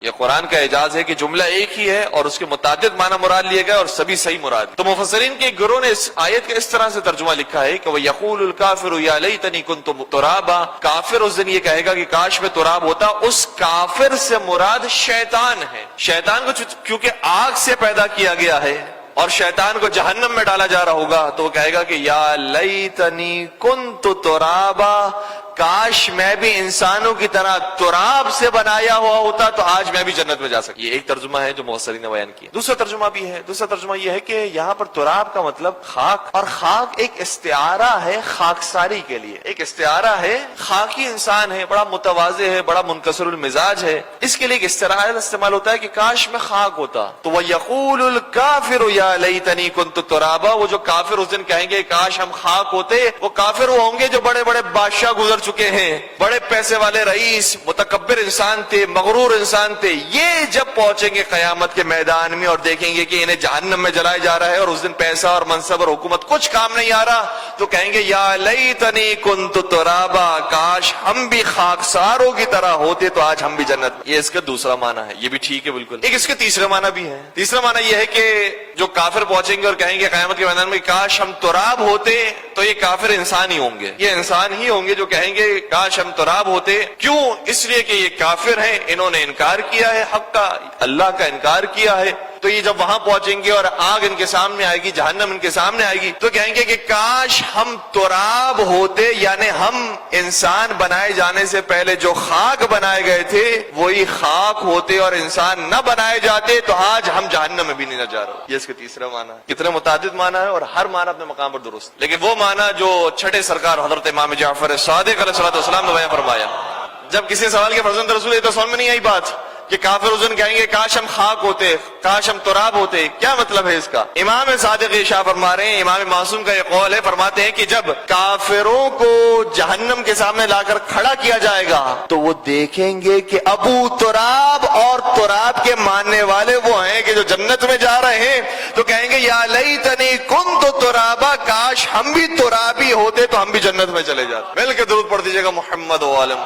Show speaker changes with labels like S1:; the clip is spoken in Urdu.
S1: یہ قرآن کا اعجاز ہے کہ جملہ ایک ہی ہے اور اس کے متعدد معنی مراد لیے گئے اور سبھی صحیح مراد. تو مفسرین کے ایک گروہ نے اس آیت کا اس طرح سے ترجمہ لکھا ہے کہ وَيَقُولُ الْكَافِرُ يَا لَيْتَنِي كُنتُ تُرَابًا، کافر اس دن یہ کہے گا کہ کاش میں تراب ہوتا. اس کافر سے مراد شیطان ہے. شیطان کو کیونکہ آگ سے پیدا کیا گیا ہے اور شیطان کو جہنم میں ڈالا جا رہا ہوگا تو وہ کہے گا کہ یا لیتنی کنت ترابا، کاش میں بھی انسانوں کی طرح تراب سے بنایا ہوا ہوتا تو آج میں بھی جنت میں جا سکتا. یہ ایک ترجمہ ہے جو مفسرین نے بیان کیا. دوسرا ترجمہ یہ ہے کہ یہاں پر تراب کا مطلب خاک، اور خاک ایک استعارہ ہے خاکساری کے لیے. ایک استعارہ ہے، خاکی انسان ہے، بڑا متواضع ہے، بڑا منکسر المزاج ہے، اس کے لیے ایک استعارہ استعمال ہوتا ہے کہ کاش میں خاک ہوتا. تو وَيَقُولُ الْكَافِرُ يَا لَيْتَنِي كُنتُ تُرَابًا، وہ جو کافر اس دن کہیں گے کاش ہم خاک ہوتے، وہ کافر وہ ہوں گے جو بڑے بڑے بادشاہ گزر چکے ہیں، بڑے پیسے والے رئیس، متکبر انسان تھے، مغرور انسان تھے. یہ جب پہنچیں گے قیامت کے میدان میں اور دیکھیں گے کہ انہیں جہنم میں جلایا جا رہا ہے اور اس دن پیسہ اور منصب اور حکومت کچھ کام نہیں آ رہا، تو کہیں گے یا لیتنی کنت ترابا، کاش ہم بھی خاکساروں کی طرح ہوتے تو آج ہم بھی جنت. یہ اس کا دوسرا معنی ہے، یہ بھی ٹھیک ہے بالکل. ایک اس کا تیسرا معنی بھی ہے. تیسرا معنی یہ ہے کہ جو کافر پہنچیں گے اور کہیں گے قیامت کے میدان میں کاش ہم تراب ہوتے، تو یہ کافر انسان ہی ہوں گے. یہ انسان ہی ہوں گے جو کہیں گے کاش ہم تراب ہوتے. کیوں؟ اس لیے کہ یہ کافر ہیں، انہوں نے انکار کیا ہے حق کا، اللہ کا انکار کیا ہے. تو یہ جب وہاں پہنچیں گے اور آگ ان کے سامنے آئے گی، جہنم ان کے سامنے آئے گی، تو کہیں گے کہ کاش ہم تراب ہوتے، یعنی ہم انسان بنائے جانے سے پہلے جو خاک بنائے گئے تھے وہی خاک ہوتے اور انسان نہ بنائے جاتے تو آج ہم جہنم میں بھی نہیں جا رہے. یہ اس کا تیسرا معنی ہے. کتنے متعدد معنی ہے اور ہر معنی اپنے مقام پر درست، لیکن وہ معنی جو چھٹے سرکار حضرت امام جعفر صادق علیہ السلام نے بیان فرمایا. جب کسی سوال کے فرزند رسول یہ تو سمجھ میں نہیں آئی بات کہ کافر اس دن کہیں گے کاش ہم خاک ہوتے، کاش ہم تراب ہوتے، کیا مطلب ہے اس کا؟ امام صادق ارشاد فرما رہے ہیں، امام معصوم کا یہ قول ہے، فرماتے ہیں کہ جب کافروں کو جہنم کے سامنے لا کر کھڑا کیا جائے گا تو وہ دیکھیں گے کہ ابو تراب اور تراب کے ماننے والے وہ ہیں کہ جو جنت میں جا رہے ہیں، تو کہیں گے یا لیتنی کنت ترابا، کاش ہم بھی ترابی ہوتے تو ہم بھی جنت میں چلے جاتے. مل کے درود پڑھ دیجیے گا محمد و عالم.